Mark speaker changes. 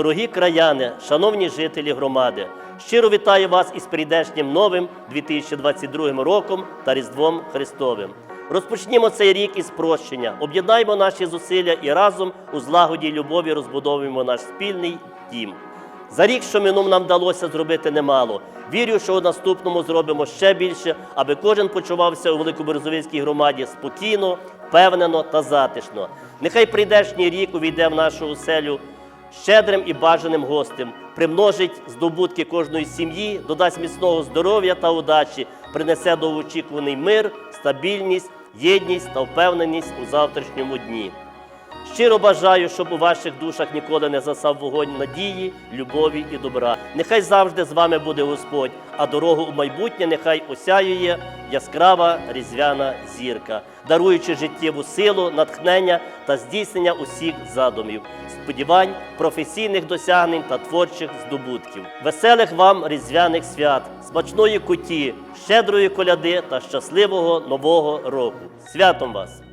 Speaker 1: Дорогі краяни, шановні жителі громади, щиро вітаю вас із прийдешнім новим 2022 роком та Різдвом Христовим. Розпочнімо цей рік із прощення, об'єднаймо наші зусилля і разом у злагоді й любові розбудовуємо наш спільний дім. За рік, що минув, нам вдалося зробити немало. Вірю, що у наступному зробимо ще більше, аби кожен почувався у Великоберезовицькій громаді спокійно, впевнено та затишно. Нехай прийдешній рік увійде в нашу оселю щедрим і бажаним гостем, примножить здобутки кожної сім'ї, додасть міцного здоров'я та удачі, принесе довгоочікуваний мир, стабільність, єдність та впевненість у завтрашньому дні. Щиро бажаю, щоб у ваших душах ніколи не засав вогонь надії, любові і добра. Нехай завжди з вами буде Господь, а дорогу у майбутнє нехай осяює яскрава різдвяна зірка, даруючи життєву силу, натхнення та здійснення усіх задумів, сподівань, професійних досягнень та творчих здобутків. Веселих вам різдвяних свят, смачної куті, щедрої коляди та щасливого Нового року! Святом вас!